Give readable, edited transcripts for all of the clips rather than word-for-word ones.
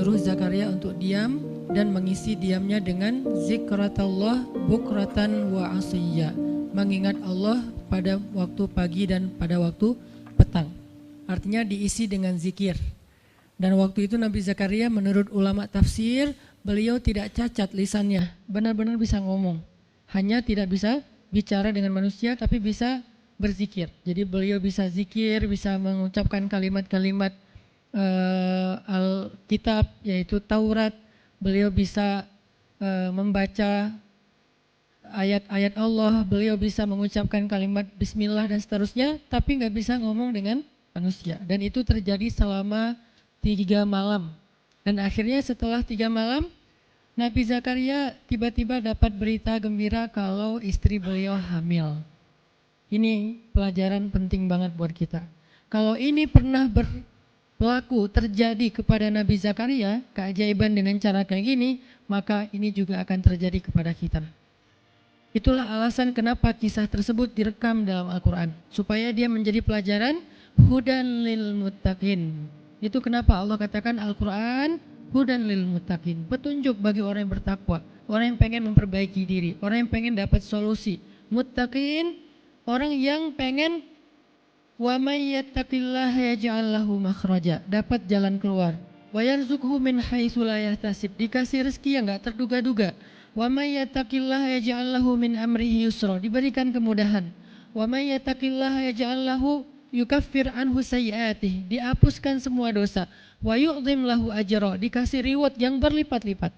menyuruh Zakaria untuk diam dan mengisi diamnya dengan zikratullah bukratan wa asiyya, mengingat Allah pada waktu pagi dan pada waktu petang. Artinya diisi dengan zikir. Dan waktu itu Nabi Zakaria menurut ulama tafsir, beliau tidak cacat lisannya, benar-benar bisa ngomong. Hanya tidak bisa bicara dengan manusia tapi bisa berzikir. Jadi beliau bisa zikir, bisa mengucapkan kalimat-kalimat Alkitab yaitu Taurat. Beliau bisa membaca ayat-ayat Allah, beliau bisa mengucapkan kalimat bismillah dan seterusnya, tapi nggak bisa ngomong dengan manusia. Dan itu terjadi selama 3 malam. Dan akhirnya setelah 3 malam, Nabi Zakaria tiba-tiba dapat berita gembira kalau istri beliau hamil. Ini pelajaran penting banget buat kita. Kalau ini pernah berlaku terjadi kepada Nabi Zakaria, keajaiban dengan cara kayak gini, maka ini juga akan terjadi kepada kita. Itulah alasan kenapa kisah tersebut direkam dalam Al-Quran, supaya dia menjadi pelajaran hudan lil muttaqin. Itu kenapa Allah katakan Al-Quran hudan lil muttaqin, petunjuk bagi orang yang bertakwa, orang yang pengen memperbaiki diri, orang yang pengen dapat solusi. Muttaqin, orang yang pengen wa may yattaqillaha yaj'al lahu makhraja, dapat jalan keluar. Wa yarzuqhu min haitsu la yahtasib, dikasih rezeki yang enggak terduga-duga. Wa may yattaqillaha yaj'al lahu min amrihi yusra, diberikan kemudahan. Wa may yattaqillaha yaj'al lahu yukaffir anhu sayyi'atih, dihapuskan semua dosa. Wa yu'dhim lahu ajra, dikasih reward yang berlipat-lipat.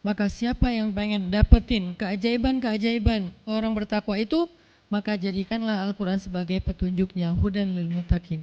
Maka siapa yang pengen dapetin keajaiban-keajaiban orang bertakwa itu, maka jadikanlah Al-Quran sebagai petunjuknya, hudan lil muttaqin.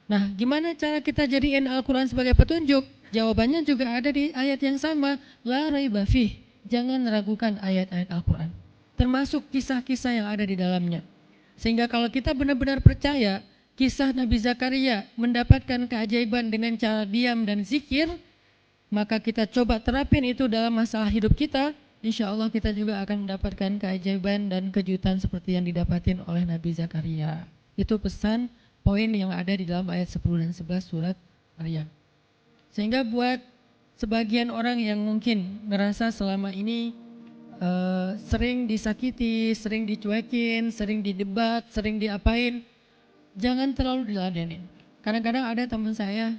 Nah, gimana cara kita jadiin Al-Quran sebagai petunjuk? Jawabannya juga ada di ayat yang sama, la raiba fih, jangan ragukan ayat-ayat Al-Quran, termasuk kisah-kisah yang ada di dalamnya. Sehingga kalau kita benar-benar percaya kisah Nabi Zakaria mendapatkan keajaiban dengan cara diam dan zikir, maka kita coba terapin itu dalam masalah hidup kita, insya Allah kita juga akan mendapatkan keajaiban dan kejutan seperti yang didapatin oleh Nabi Zakaria. Itu pesan poin yang ada di dalam ayat 10 dan 11 surat Maryam. Sehingga buat sebagian orang yang mungkin ngerasa selama ini sering disakiti, sering dicuekin, sering didebat, sering diapain, jangan terlalu diladenin. Kadang-kadang ada teman saya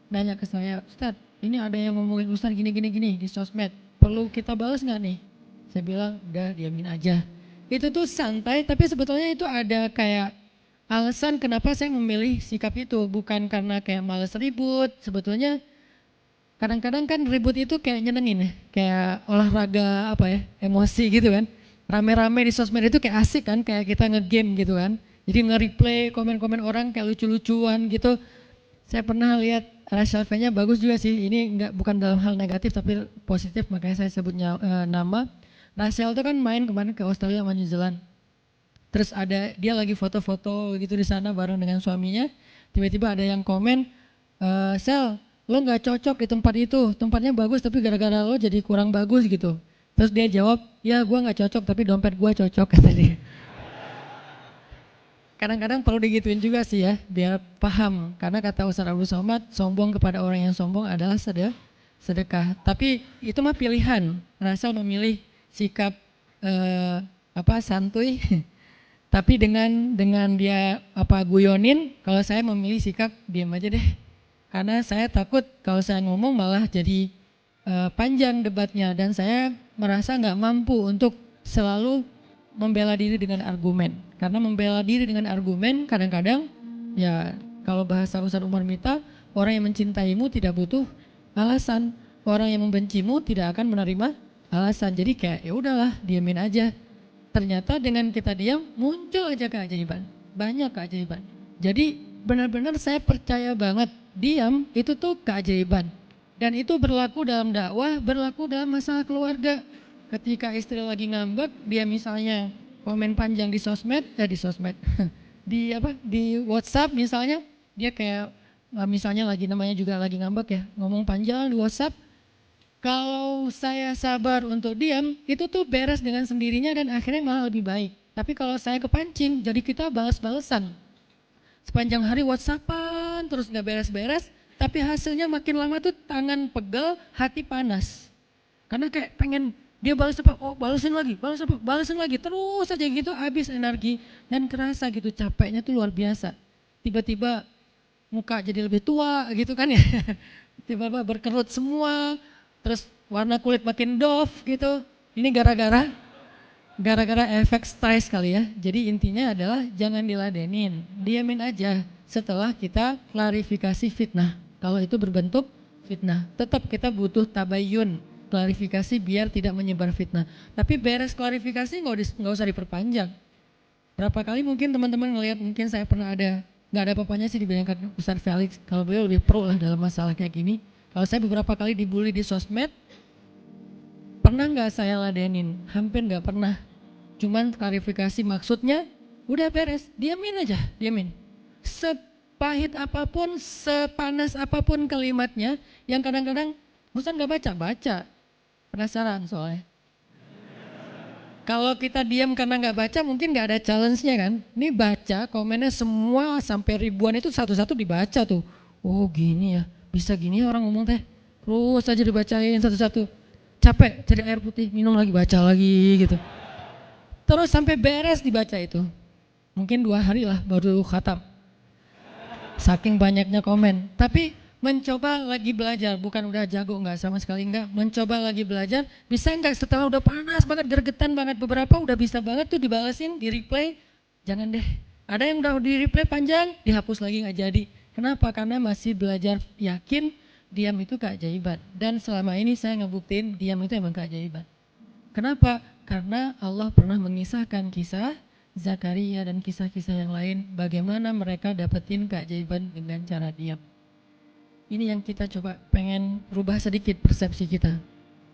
nanya ke saya, Ustadz, ini ada yang ngomongin Ustadz gini di sosmed, perlu kita balas nggak nih? Saya bilang, udah diamin aja. Itu tuh santai, tapi sebetulnya itu ada kayak alasan kenapa saya memilih sikap itu, bukan karena kayak males ribut. Sebetulnya kadang-kadang kan ribut itu kayak nyenengin ya, kayak olahraga apa ya, emosi gitu kan. Rame-rame di sosmed itu kayak asik kan, kayak kita nge-game gitu kan. Jadi nge-replay komen-komen orang kayak lucu-lucuan gitu. Saya pernah lihat Rachel V-nya bagus juga sih, ini bukan dalam hal negatif tapi positif, makanya saya sebutnya nama. Rachel itu kan main kemarin ke Australia sama New Zealand. Terus ada dia lagi foto-foto gitu di sana bareng dengan suaminya. Tiba-tiba ada yang komen, Sel, lo nggak cocok di tempat itu, tempatnya bagus tapi gara-gara lo jadi kurang bagus gitu. Terus dia jawab, ya gue nggak cocok tapi dompet gue cocok, kata dia. Kadang-kadang perlu digituin juga sih ya, biar paham. Karena kata Ustaz Abdul Somad, sombong kepada orang yang sombong adalah sedekah. Tapi itu mah pilihan. Rasal memilih sikap santuy. Tapi dengan dia guyonin, kalau saya memilih sikap diam aja deh. Karena saya takut kalau saya ngomong malah jadi panjang debatnya, dan saya merasa nggak mampu untuk selalu membela diri dengan argumen. Karena membela diri dengan argumen kadang-kadang ya, kalau bahasa Ustaz Umar Mita, orang yang mencintaimu tidak butuh alasan, orang yang membencimu tidak akan menerima alasan. Jadi kayak ya udahlah, diamin aja. Ternyata dengan kita diam muncul aja keajaiban, banyak keajaiban. Jadi benar-benar saya percaya banget diam itu tuh keajaiban. Dan itu berlaku dalam dakwah, berlaku dalam masalah keluarga. Ketika istri lagi ngambek, dia misalnya komen panjang di sosmed, di WhatsApp misalnya, dia kayak misalnya namanya juga lagi ngambek ya, ngomong panjang di WhatsApp. Kalau saya sabar untuk diam, itu tuh beres dengan sendirinya dan akhirnya malah lebih baik. Tapi kalau saya kepancing, jadi kita balas-balesan. Sepanjang hari WhatsAppan terus gak beres-beres, Tapi hasilnya makin lama tuh tangan pegel, hati panas. Karena kayak pengen dia balas apa, oh balesin lagi, balas apa, balesin lagi. Terus aja gitu habis energi dan kerasa gitu capeknya tuh luar biasa. Tiba-tiba muka jadi lebih tua gitu kan ya. Tiba-tiba berkerut semua, terus warna kulit makin doff gitu. Ini gara-gara efek stres kali ya. Jadi intinya adalah jangan diladenin, diamin aja setelah kita klarifikasi fitnah. Kalau itu berbentuk fitnah, tetap kita butuh tabayun, klarifikasi biar tidak menyebar fitnah. Tapi beres klarifikasi nggak usah diperpanjang. Berapa kali mungkin teman-teman ngelihat, mungkin saya pernah ada, nggak ada apa-apanya sih dibandingkan Ustaz Felix. Kalau beliau lebih pro lah dalam masalah kayak gini. Kalau saya beberapa kali dibully di sosmed, pernah nggak saya ladenin? Hampir nggak pernah. Cuman klarifikasi maksudnya udah beres, diamin aja, diamin. Sepahit apapun, sepanas apapun kalimatnya, yang kadang-kadang Ustaz nggak baca, penasaran soalnya. Kalau kita diam karena nggak baca mungkin nggak ada challenge-nya kan. Ini baca komennya semua sampai ribuan itu satu-satu dibaca tuh. Oh gini ya, bisa gini ya orang ngomong teh. Terus aja dibacain satu-satu. Capek cari air putih, minum lagi, baca lagi gitu. Terus sampai beres dibaca itu. Mungkin 2 hari lah baru khatam. Saking banyaknya komen. Tapi mencoba lagi belajar, bukan udah jago nggak sama sekali nggak. Mencoba lagi belajar, bisa nggak setelah udah panas banget, gergetan banget beberapa, udah bisa banget tuh dibalesin, di replay. Jangan deh. Ada yang udah di replay panjang, dihapus lagi nggak jadi. Kenapa? Karena masih belajar yakin diam itu keajaiban. Dan selama ini saya ngebuktiin diam itu emang keajaiban. Kenapa? Karena Allah pernah mengisahkan kisah Zakaria dan kisah-kisah yang lain bagaimana mereka dapetin keajaiban dengan cara diam. Ini yang kita coba pengen rubah sedikit persepsi kita.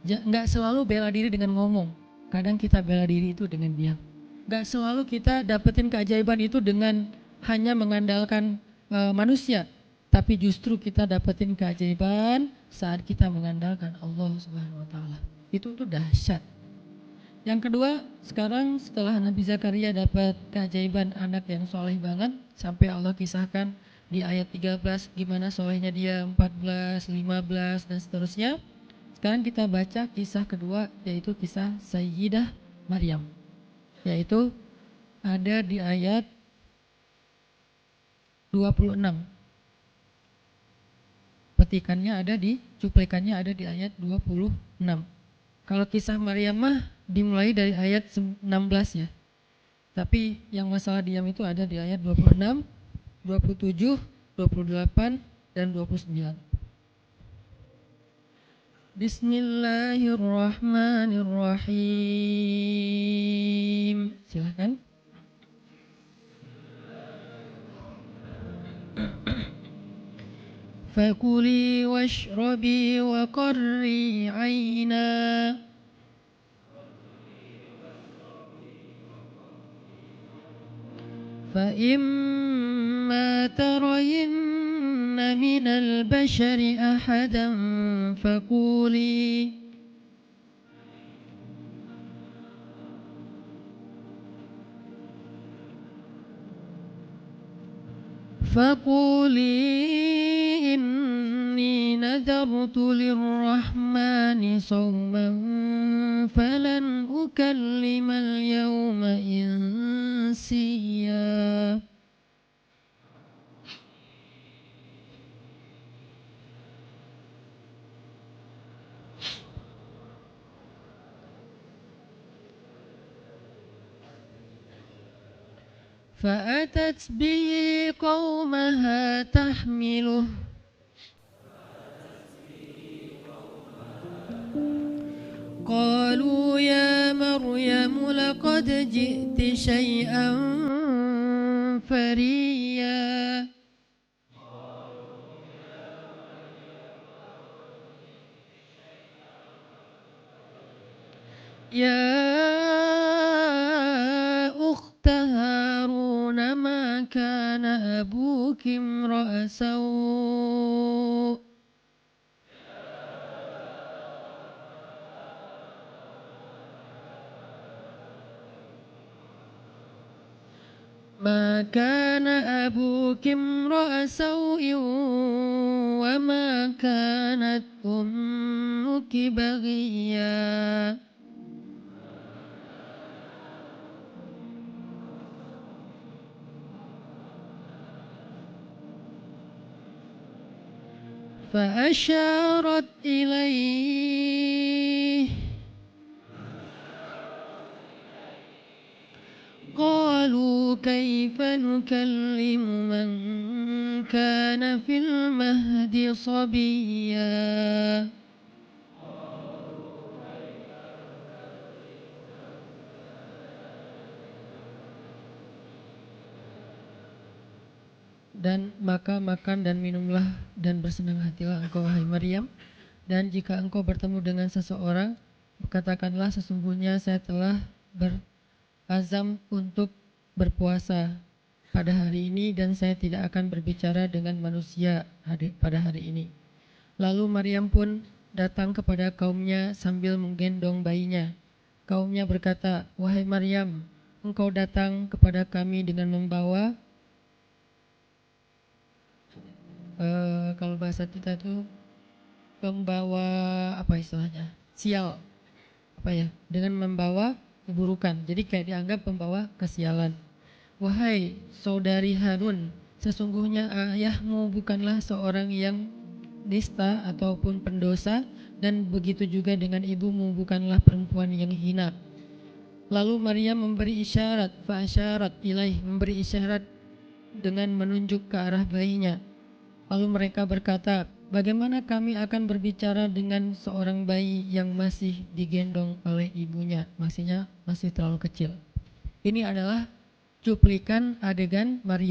Nggak selalu bela diri dengan ngomong. Kadang kita bela diri itu dengan diam. Nggak selalu kita dapetin keajaiban itu dengan hanya mengandalkan manusia. Tapi justru kita dapetin keajaiban saat kita mengandalkan Allah Subhanahu Wa Taala. Itu tuh dahsyat. Yang kedua, sekarang setelah Nabi Zakaria dapat keajaiban anak yang soleh banget, sampai Allah kisahkan di ayat 13 gimana solehnya dia, 14, 15 dan seterusnya. Sekarang kita baca kisah kedua, yaitu kisah Sayyidah Maryam, yaitu ada di ayat 26. Petikannya ada di, cuplikannya ada di ayat 26. Kalau kisah Maryam mah dimulai dari ayat 16 ya. Tapi yang masalah diam itu ada di ayat 26, 27, 28, dan 29. Bismillahirrahmanirrahim. Silakan. Fakuli washrabi wa qarri aina فإما ترين من البشر أحدا فقولي إني نذرت للرحمن صوما فلن أكلم اليوم إنسيا. فأتت به قومها تحمله قالوا يا مريم لقد جئت شيئا فريا. يا أخت هارون ما كان أبوك امرأ سوء ما كان أبوك امرأ سوء ما كانت أمك بغيا فأشارت إليه قالوا كيف نكلم من كان في المهد صبيا Dan maka makan dan minumlah dan bersenang hatilah engkau wahai Maryam. Dan jika engkau bertemu dengan seseorang, katakanlah sesungguhnya saya telah berazam untuk berpuasa pada hari ini dan saya tidak akan berbicara dengan manusia pada hari ini. Lalu Maryam pun datang kepada kaumnya sambil menggendong bayinya. Kaumnya berkata, wahai Maryam, engkau datang kepada kami dengan membawa kalau bahasa kita itu membawa apa istilahnya, sial, apa ya, dengan membawa keburukan, jadi kayak dianggap membawa kesialan. Wahai saudari Harun, sesungguhnya ayahmu bukanlah seorang yang nista ataupun pendosa, dan begitu juga dengan ibumu bukanlah perempuan yang hina. Lalu Maryam memberi isyarat, fa'asyarat ilaih, memberi isyarat dengan menunjuk ke arah bayinya. Lalu mereka berkata, bagaimana kami akan berbicara dengan seorang bayi yang masih digendong oleh ibunya, maksudnya masih terlalu kecil. Ini adalah cuplikan adegan Maryam